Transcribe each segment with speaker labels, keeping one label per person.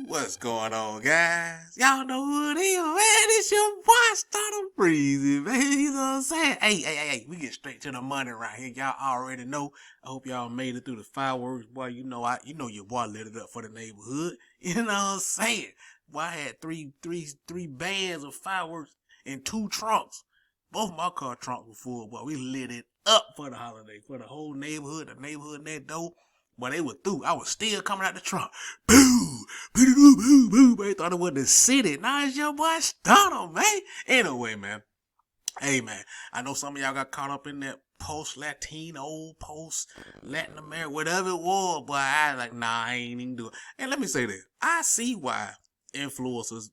Speaker 1: What's going on, guys? Y'all know who it is, man. It's your boy, Starter Breezy, man. You know what I'm saying? Hey, we get straight to the money right here. Y'all already know. I hope y'all made it through the fireworks, boy. You know your boy lit it up for the neighborhood. You know what I'm saying? Boy, I had three bands of fireworks in 2 trunks. Both my car trunks were full, boy. We lit it up for the holiday, for the whole neighborhood, the neighborhood next door. But they were through. I was still coming out the trunk. Boo! Boo, boo, boo, boo. Thought it was the city. Now it's your boy Stunner, man. Anyway, man. Hey, man. I know some of y'all got caught up in that post-Latino, post-Latin America, whatever it was. But I like, nah, I ain't even do it. And let me say this. I see why influencers,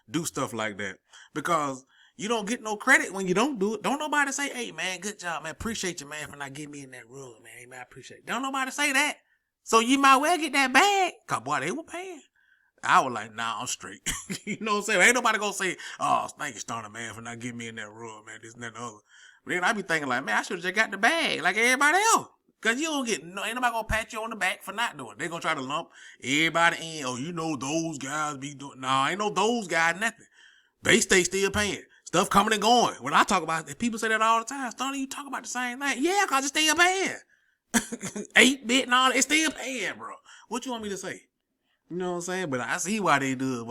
Speaker 1: do stuff like that. Because you don't get no credit when you don't do it. Don't nobody say, hey, man, good job, man. Appreciate you, man, for not getting me in that room, man. Hey, man, I appreciate it. Don't nobody say that. So you might well get that bag. Because, boy, they were paying. I was like, nah, I'm straight. You know what I'm saying? Ain't nobody gonna say, oh, thank you, Starter, man, for not getting me in that room, man, this and that and the other. But then I be thinking like, man, I should have just got the bag like everybody else. Because you don't get, ain't nobody gonna pat you on the back for not doing it. They gonna try to lump everybody in. Oh, those guys be doing. Nah, ain't no those guys, nothing. They stay still paying. Stuff coming and going. When I talk about it, people say that all the time. Stunner, you talk about the same thing. Yeah, because it's still paying. 8-bit and all that, it's still paying, bro. What you want me to say? You know what I'm saying? But I see why they do it.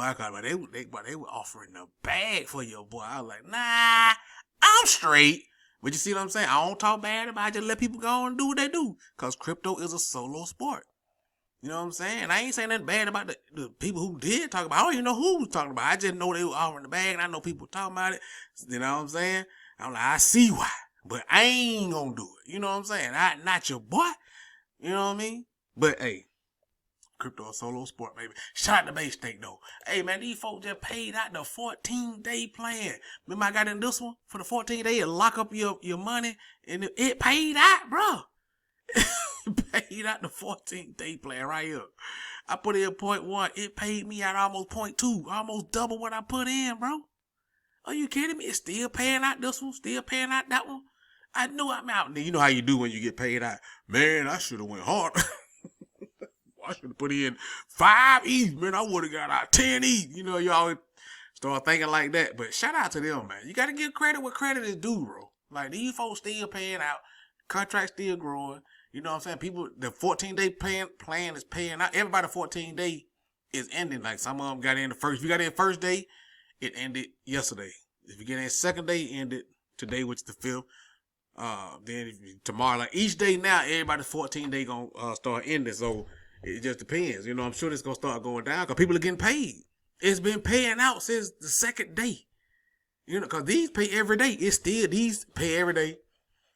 Speaker 1: But they were offering the bag for your boy. I was like, nah, I'm straight. But you see what I'm saying? I don't talk bad about it. I just let people go and do what they do. Because crypto is a solo sport. You know what I'm saying? I ain't saying nothing bad about the people who did talk about it. I don't even know who was talking about it. I just know they were offering the bag, and I know people talking about it. You know what I'm saying? I'm like, I see why. But I ain't gonna do it. You know what I'm saying? Not your boy. You know what I mean? But, hey, crypto a solo sport, baby. Shout out to Bay State, though. Hey, man, these folks just paid out the 14-day plan. Remember I got in this one? For the 14 day, it lock up your money, and it paid out, bro. Paid out the 14-day plan right here. I put in 0.1. It paid me out almost 0.2. Almost double what I put in, bro. Are you kidding me? It's still paying out this one. Still paying out that one. I knew I'm out. You know how you do when you get paid out. Man, I should have went hard. I should have put in 5 E's. Man, I would have got out 10 E's. You know, you always start thinking like that. But shout out to them, man. You got to give credit where credit is due, bro. Like, these folks still paying out. Contracts still growing. You know what I'm saying? People, the 14-day plan is paying out. Everybody 14-day is ending. Like, some of them got in the first. If you got in the first day, it ended yesterday. If you get in the second day, it ended today, which is the 5th. Then tomorrow, like each day now, everybody's 14-day gonna start ending. So it just depends. You know, I'm sure it's gonna start going down because people are getting paid. It's been paying out since the second day. You know, because these pay every day. It's still, these pay every day.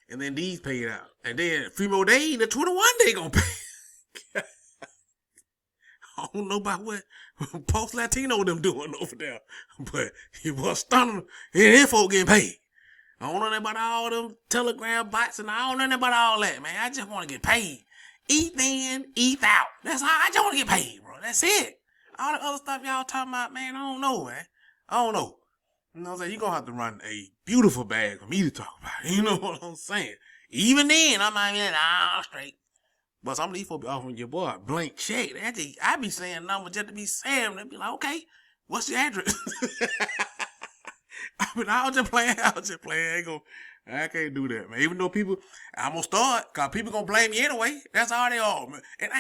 Speaker 1: And then these paid out. And then a few more days, the 21 day gonna pay. I don't know about what post-Latino them doing over there. But he was stunning. And them folk getting paid. I don't know nothing about all them Telegram bots and I don't know nothing about all that, man. I just want to get paid. ETH in, ETH out. That's all. I just want to get paid, bro. That's it. All the other stuff y'all talking about, man, I don't know, man. I don't know. You know what I'm saying? You're going to have to run a beautiful bag for me to talk about. You know what I'm saying? Even then, I'm not even straight. But some of these folks be offering your boy a blank check. I be saying numbers just to be saying. They be like, okay, what's your address? I was just playing. I can't do that, man. Even though I'm going to start, because people going to blame me anyway. That's all they are, man. And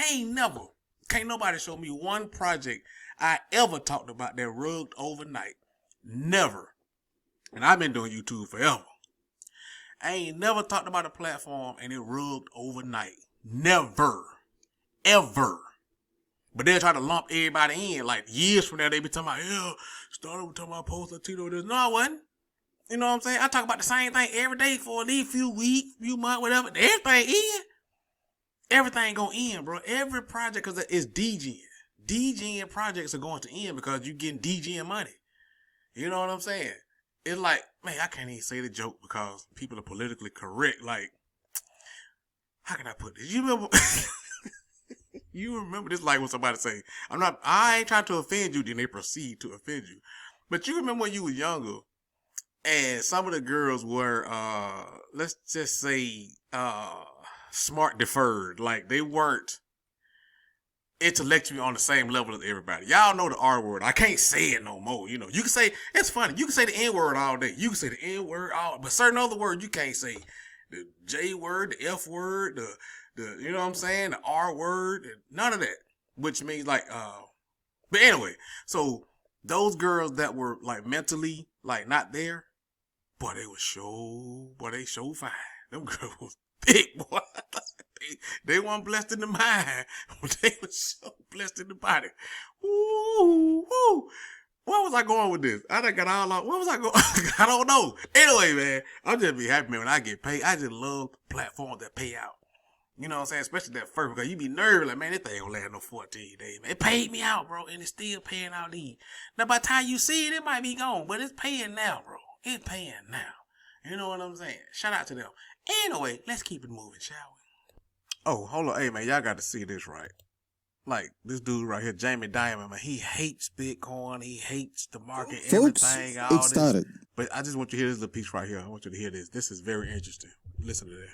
Speaker 1: can't nobody show me one project I ever talked about that rugged overnight. Never. And I've been doing YouTube forever. I ain't never talked about a platform and it rugged overnight. Never. Ever. But they'll try to lump everybody in. Like years from now, they be talking about, yeah, started talking about post-Latino this. No, I wasn't. You know what I'm saying? I talk about the same thing every day for these few weeks, few months, whatever. Everything in. Everything gonna end, bro. Every project, because it's DGing. DGing projects are going to end because you're getting DGing money. You know what I'm saying? It's like, man, I can't even say the joke because people are politically correct. Like, how can I put this? You remember? You remember this like when somebody say, I ain't trying to offend you, then they proceed to offend you. But you remember when you were younger and some of the girls were, let's just say, smart deferred. Like they weren't intellectually on the same level as everybody. Y'all know the R word. I can't say it no more. You know, you can say, it's funny. You can say the N word all day. You can say the N word but certain other words you can't say. The J word, the F word, the you know what I'm saying? The R word, none of that. Which means like, but anyway, so those girls that were like mentally like not there, boy, they show fine. Them girls was thick, boy. They weren't blessed in the mind, but they were so blessed in the body. Woo, woo. Where was I going with this? I done got all out. Where was I going? I don't know. Anyway, man, I'm just be happy, man, when I get paid. I just love platforms that pay out. You know what I'm saying? Especially that first, because you be nervous, like, man, this thing don't last no 14 days, man. It paid me out, bro, and it's still paying out these. Now, by the time you see it, it might be gone, but it's paying now, bro. It's paying now. You know what I'm saying? Shout out to them. Anyway, let's keep it moving, shall we? Oh, hold on. Hey, man, y'all got to see this right. Like, this dude right here, Jamie Dimon, man, he hates Bitcoin. He hates the market,
Speaker 2: Folks,
Speaker 1: everything, all
Speaker 2: it started.
Speaker 1: this. But I just want you to hear this little piece right here. I want you to hear this. This is very interesting. Listen to that.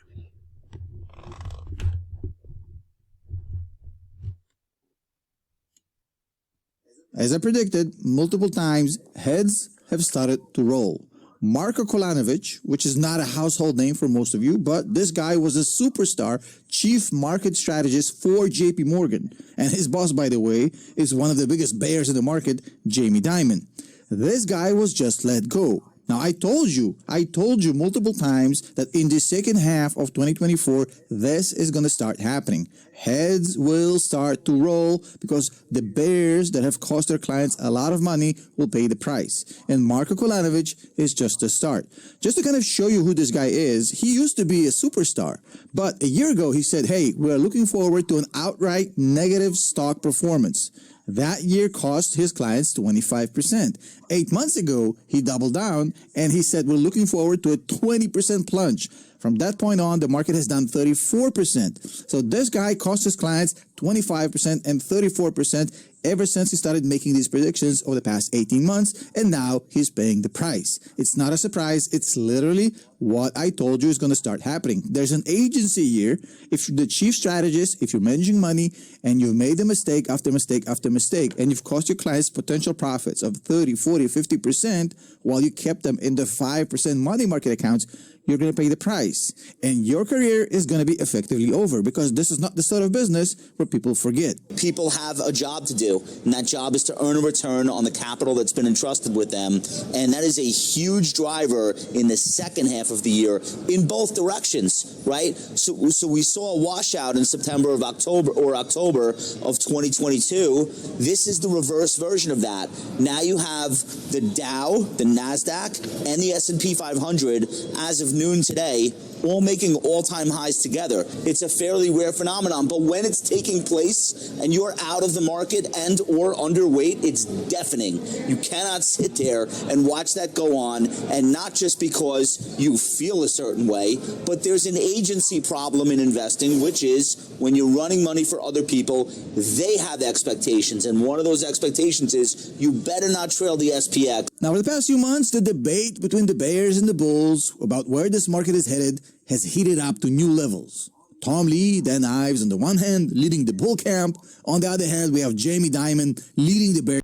Speaker 2: As I predicted multiple times, heads have started to roll. Marko Kolanovic, which is not a household name for most of you, but this guy was a superstar chief market strategist for JP Morgan. And his boss, by the way, is one of the biggest bears in the market, Jamie Dimon. This guy was just let go. Now, I told you multiple times that in the second half of 2024, this is going to start happening. Heads will start to roll because the bears that have cost their clients a lot of money will pay the price. And Marko Kolanovic is just a start. Just to kind of show you who this guy is, he used to be a superstar. But a year ago, he said, hey, we're looking forward to an outright negative stock performance. That year cost his clients 25%. 8 months ago, he doubled down and he said, we're looking forward to a 20% plunge. From that point on, the market has done 34%. So this guy cost his clients 25% and 34% ever since he started making these predictions over the past 18 months, and now he's paying the price. It's not a surprise. It's literally what I told you is going to start happening. There's an agency here. If you're the chief strategist, if you're managing money, and you've made a mistake after mistake after mistake, and you've cost your clients potential profits of 30, 40, 50% while you kept them in the 5% money market accounts, you're going to pay the price. And your career is going to be effectively over because this is not the sort of business where people forget.
Speaker 3: People have a job to do, and that job is to earn a return on the capital that's been entrusted with them. And that is a huge driver in the second half of the year in both directions, right? So we saw a washout in September of October of 2022. This is the reverse version of that. Now you have the Dow, the NASDAQ, and the S&P 500 as of noon today, all making all-time highs together. It's a fairly rare phenomenon, but when it's taking place and you're out of the market and or underweight, it's deafening. You cannot sit there and watch that go on, and not just because you feel a certain way, but there's an agency problem in investing, which is when you're running money for other people, they have expectations, and one of those expectations is you better not trail the SPX.
Speaker 2: Now, for the past few months, the debate between the bears and the bulls about where this market is headed has heated up to new levels. Tom Lee, Dan Ives on the one hand, leading the bull camp. On the other hand, we have Jamie Dimon leading the bear.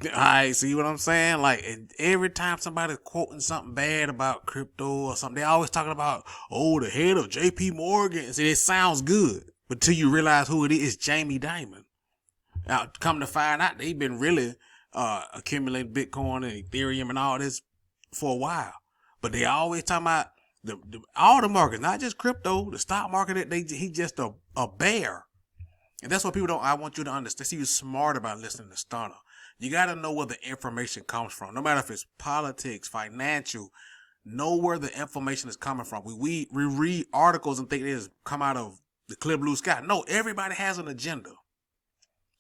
Speaker 1: All right, see what I'm saying? Like, every time somebody's quoting something bad about crypto or something, they always talking about, oh, the head of JP Morgan. See, it sounds good, but until you realize who it is, Jamie Dimon. Now, come to find out, they've been really accumulating Bitcoin and Ethereum and all this for a while. But they always talking about all the markets, not just crypto, the stock market, he's just a bear. And that's what people don't, I want you to understand. See, you're smart about listening to Stunner. You got to know where the information comes from. No matter if it's politics, financial, know where the information is coming from. We read articles and think it has come out of the clear blue sky. No, everybody has an agenda.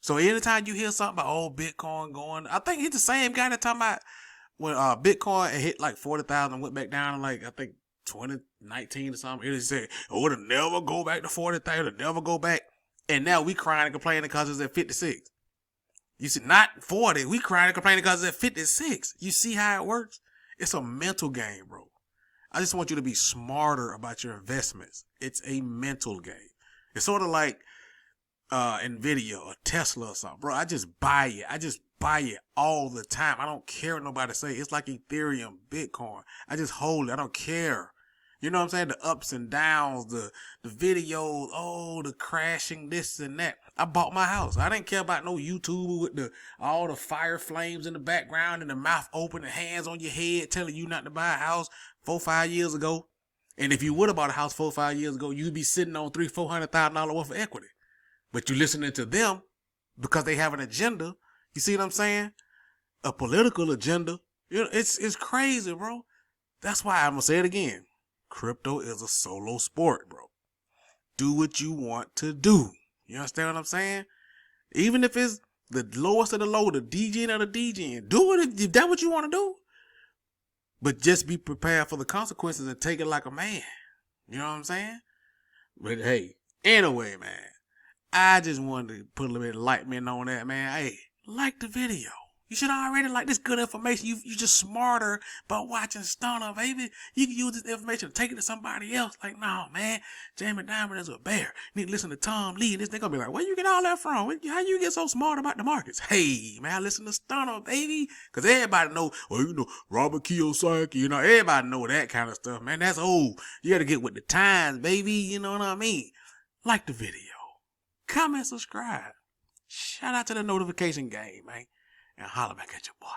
Speaker 1: So anytime you hear something about, oh, Bitcoin going, I think he's the same guy that talking about when Bitcoin hit like 40,000 and went back down to like, I think 2019 or something. He said, oh, it'll never go back to 40,000, it'll never go back. And now we crying and complaining because it's at 56. You see, not 40. We crying and complaining because it's at 56. You see how it works? It's a mental game, bro. I just want you to be smarter about your investments. It's a mental game. It's sort of like Nvidia or Tesla or something, bro, I just buy it. I just buy it all the time. I don't care what nobody say. It's like Ethereum, Bitcoin. I just hold it. I don't care. You know what I'm saying? The ups and downs, the videos, oh, the crashing, this and that. I bought my house. I didn't care about no YouTuber with all the fire flames in the background and the mouth open and hands on your head telling you not to buy a house 4-5 years ago. And if you would have bought a house 4-5 years ago, you'd be sitting on $300,000-$400,000 worth of equity. But you listening to them because they have an agenda. You see what I'm saying? A political agenda. You know, it's crazy, bro. That's why I'm gonna say it again. Crypto is a solo sport, bro. Do what you want to do. You understand what I'm saying? Even if it's the lowest of the low, the DGen of the DGen, do it if that's what you want to do. But just be prepared for the consequences and take it like a man. You know what I'm saying? But hey, anyway, man, I just wanted to put a little bit of enlightenment on that, man. Hey, like the video. You should already like this good information. You just smarter by watching Stunner, baby. You can use this information to take it to somebody else. Like, no, man, Jamie Dimon is a bear. You need to listen to Tom Lee. And this thing gonna be like, where you get all that from? How you get so smart about the markets? Hey, man, I listen to Stunner, baby. Because everybody know, well, you know, Robert Kiyosaki, you know, everybody know that kind of stuff, man. That's old. You gotta get with the times, baby. You know what I mean? Like the video. Comment, subscribe. Shout out to the notification game, man. And holler back at your boy.